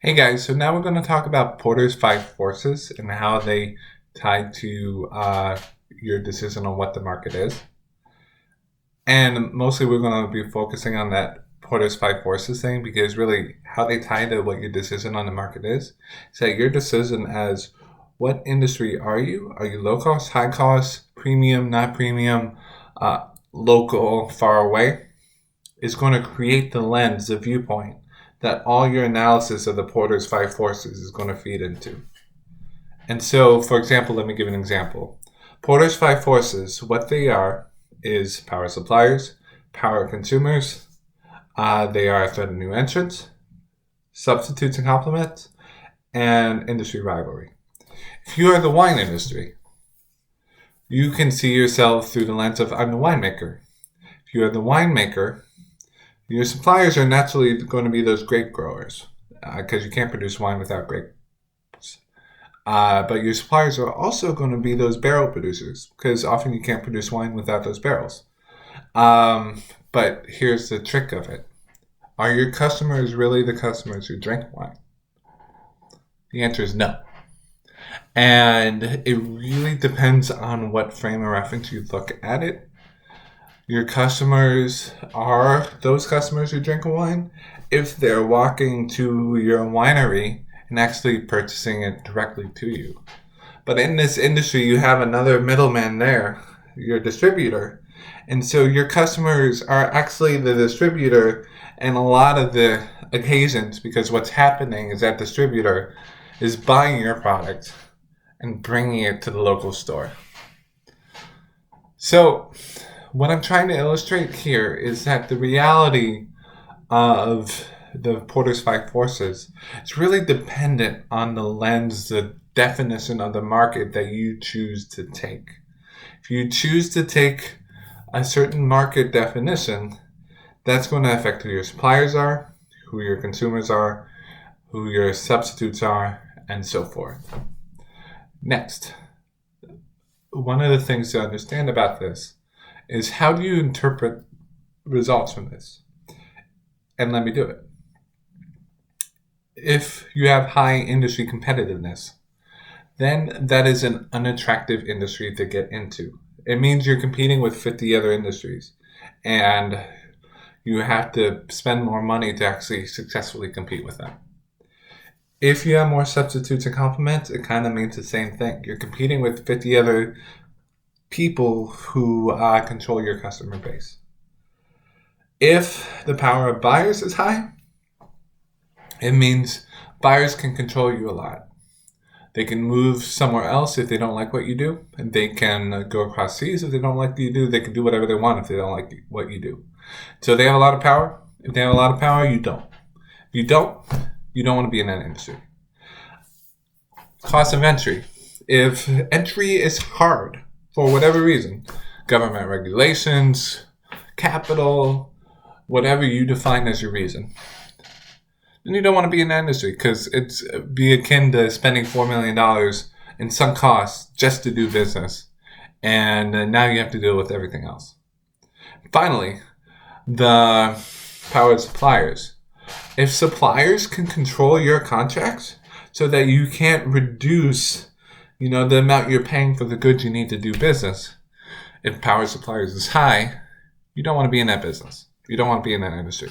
Hey guys, so now we're going to talk about Porter's five forces and how they tie to your decision on what the market is. And mostly we're going to be focusing on that Porter's five forces thing because really how they tie to what your decision on the market is. So your decision as what industry are you? Are you low cost, high cost, premium, not premium, local, far away? Is going to create the lens, the viewpoint that all your analysis of the Porter's five forces is going to feed into. And so, for example, let me give an example. Porter's five forces, what they are is power suppliers, power consumers, they are threat of new entrants, substitutes and complements, and industry rivalry. If you are the wine industry, you can see yourself through the lens of I'm the winemaker. If you are the winemaker, your suppliers are naturally going to be those grape growers because you can't produce wine without grapes. But your suppliers are also going to be those barrel producers because often you can't produce wine without those barrels. But here's the trick of it. Are your customers really the customers who drink wine? The answer is no. And it really depends on what frame of reference you look at it. Your customers are those customers who drink wine if they're walking to your winery and actually purchasing it directly to you. But in this industry, you have another middleman there, your distributor. And so your customers are actually the distributor in a lot of the occasions because what's happening is that distributor is buying your product and bringing it to the local store. So what I'm trying to illustrate here is that the reality of the Porter's five forces is really dependent on the lens, the definition of the market that you choose to take. If you choose to take a certain market definition, that's going to affect who your suppliers are, who your consumers are, who your substitutes are, and so forth. Next, one of the things to understand about this is how do you interpret results from this? And let me do it. If you have high industry competitiveness, then that is an unattractive industry to get into. It means you're competing with 50 other industries, and you have to spend more money to actually successfully compete with them. If you have more substitutes and complements, it kind of means the same thing. You're competing with 50 other people who control your customer base. If the power of buyers is high, it means buyers can control you a lot. They can move somewhere else if they don't like what you do, and they can go across seas if they don't like what you do. They can do whatever they want if they don't like what you do. So they have a lot of power. If they have a lot of power, you don't. If you don't want to be in that industry. Cost of entry. If entry is hard, for whatever reason, government regulations, capital, whatever you define as your reason, then you don't want to be in that industry because it's be akin to spending $4 million in sunk costs just to do business. And now you have to deal with everything else. Finally, the power of suppliers. If suppliers can control your contracts so that you can't reduce the amount you're paying for the goods you need to do business. If power suppliers is high, you don't want to be in that business. You don't want to be in that industry.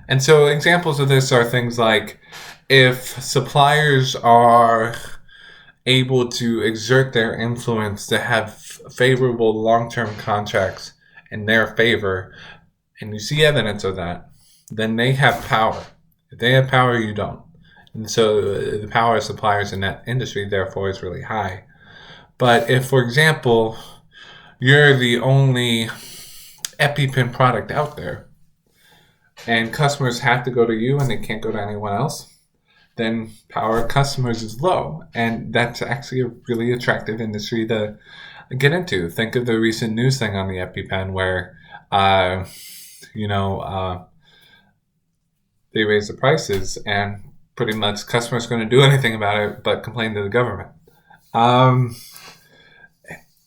And so examples of this are things like if suppliers are able to exert their influence to have favorable long-term contracts in their favor, and you see evidence of that, then they have power. If they have power, you don't. And so the power of suppliers in that industry, therefore, is really high. But if, for example, you're the only EpiPen product out there and customers have to go to you and they can't go to anyone else, then power of customers is low. And that's actually a really attractive industry to get into. Think of the recent news thing on the EpiPen where, they raised the prices and pretty much customers going to do anything about it but complain to the government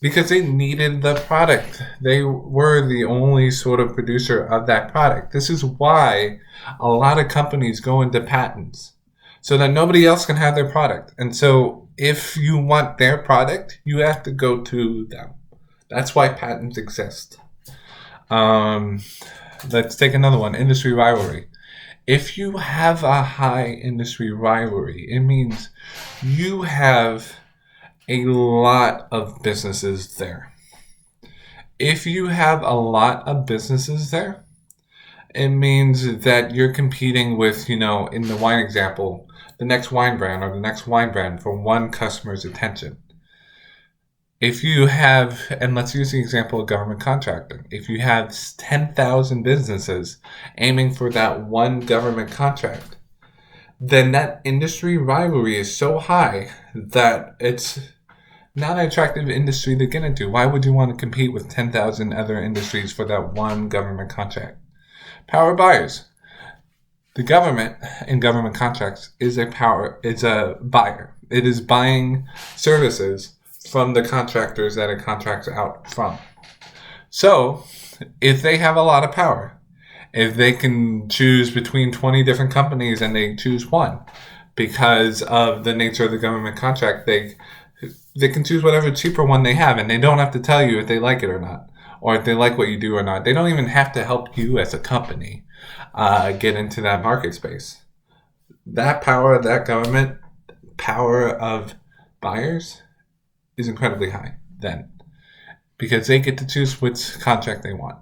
because they needed the product. They were the only sort of producer of that product. This is why a lot of companies go into patents so that nobody else can have their product. And so if you want their product, you have to go to them. That's why patents exist. Let's take another one, industry rivalry. If you have a high industry rivalry, it means you have a lot of businesses there. If you have a lot of businesses there, it means that you're competing with, in the wine example, the next wine brand or the next wine brand for one customer's attention. If you have, and let's use the example of government contracting, if you have 10,000 businesses aiming for that one government contract, then that industry rivalry is so high that it's not an attractive industry to get into. Why would you want to compete with 10,000 other industries for that one government contract? Power buyers. The government in government contracts is a buyer. It is buying services from the contractors that it contracts out from. So, if they have a lot of power, if they can choose between 20 different companies and they choose one because of the nature of the government contract, they can choose whatever cheaper one they have, and they don't have to tell you if they like it or not, or if they like what you do or not. They don't even have to help you as a company get into that market space. That power of that government, power of buyers, is incredibly high then, because they get to choose which contract they want,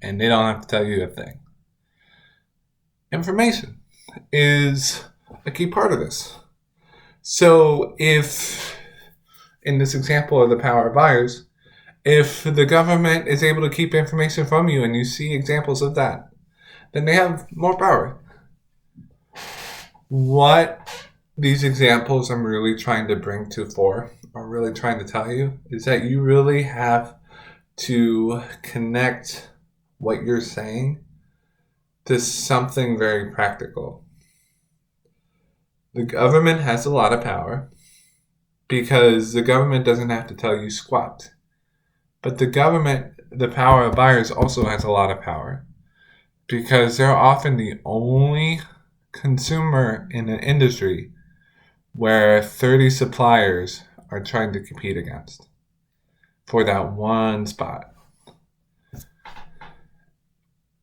and they don't have to tell you a thing. Information is a key part of this. So if, in this example of the power of buyers, if the government is able to keep information from you and you see examples of that, then they have more power. What these examples I'm really trying to bring to fore, or really trying to tell you, is that you really have to connect what you're saying to something very practical. The government has a lot of power because the government doesn't have to tell you squat. But the power of buyers also has a lot of power because they're often the only consumer in an industry where 30 suppliers are trying to compete against for that one spot.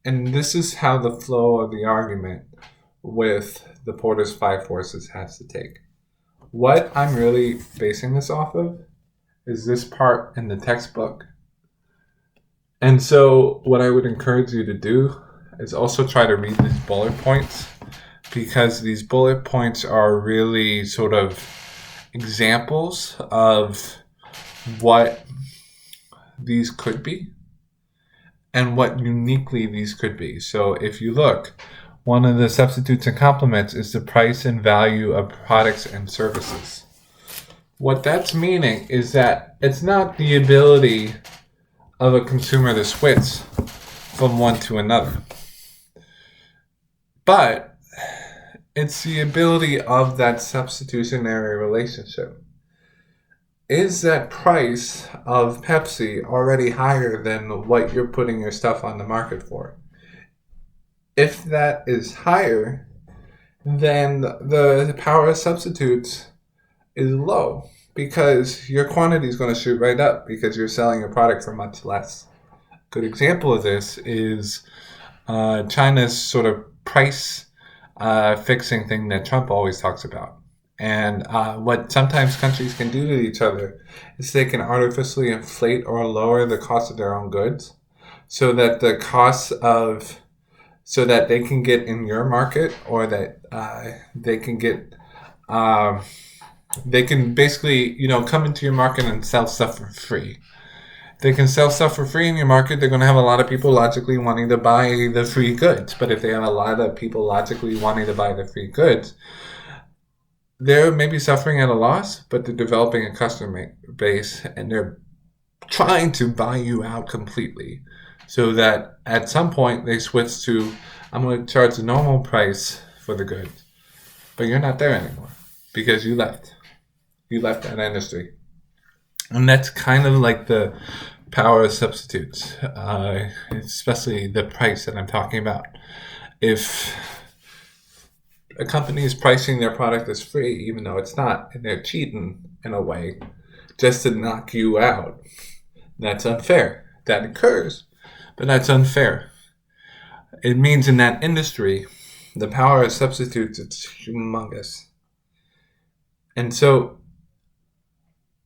And this is how the flow of the argument with the Porter's Five Forces has to take. What I'm really basing this off of is this part in the textbook. And so what I would encourage you to do is also try to read these bullet points, because these bullet points are really sort of examples of what these could be and what uniquely these could be. So if you look, one of the substitutes and complements is the price and value of products and services. What that's meaning is that it's not the ability of a consumer to switch from one to another, but it's the ability of that substitutionary relationship. Is that price of Pepsi already higher than what you're putting your stuff on the market for? If that is higher, then the power of substitutes is low, because your quantity is going to shoot right up because you're selling your product for much less. A good example of this is China's sort of price fixing thing that Trump always talks about. And what sometimes countries can do to each other is they can artificially inflate or lower the cost of their own goods so that the cost of, so that they can get in your market, or that they can get, they can basically, come into your market and sell stuff for free. They can sell stuff for free in your market. They're going to have a lot of people logically wanting to buy the free goods. But if they have a lot of people logically wanting to buy the free goods, they're maybe suffering at a loss, but they're developing a customer base and they're trying to buy you out completely, so that at some point they switch to, I'm going to charge the normal price for the goods, but you're not there anymore because you left. You left that industry. And that's kind of like the power of substitutes, especially the price that I'm talking about. If a company is pricing their product as free, even though it's not, and they're cheating in a way just to knock you out. That's unfair. That occurs, but that's unfair. It means in that industry, the power of substitutes, it's humongous. And so,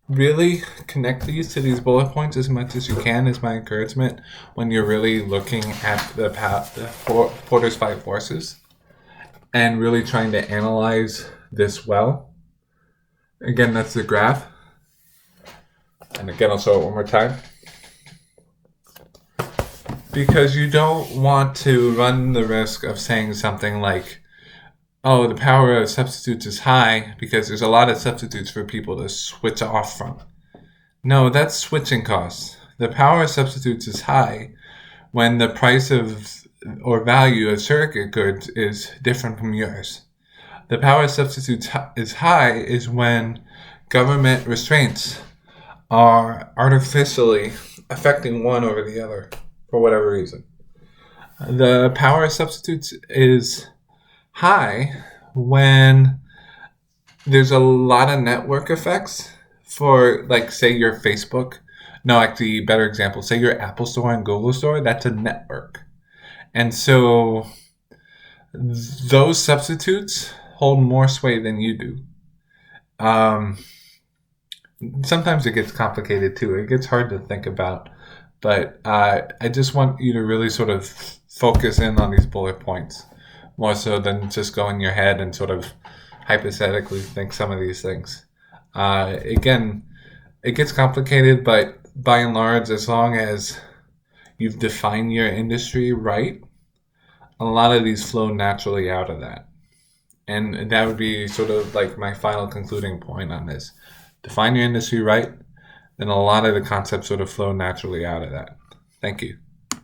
really connect these to these bullet points as much as you can is my encouragement when you're really looking at the Porter's Five Forces and really trying to analyze this well. Again, that's the graph. And again, I'll show it one more time. Because you don't want to run the risk of saying something like, oh, the power of substitutes is high because there's a lot of substitutes for people to switch off from. No, that's switching costs. The power of substitutes is high when the price of or value of surrogate goods is different from yours. The power of substitutes is high is when government restraints are artificially affecting one over the other for whatever reason. The power of substitutes is high when there's a lot of network effects for, like, say your Facebook. No, actually, better example, say your Apple Store and Google Store, that's a network. And so those substitutes hold more sway than you do. Sometimes it gets complicated too. It gets hard to think about. But I just want you to really sort of focus in on these bullet points more so than just go in your head and sort of hypothetically think some of these things. Again, it gets complicated, but by and large, as long as you've defined your industry right, a lot of these flow naturally out of that. And that would be sort of like my final concluding point on this. Define your industry right, then a lot of the concepts sort of flow naturally out of that. Thank you.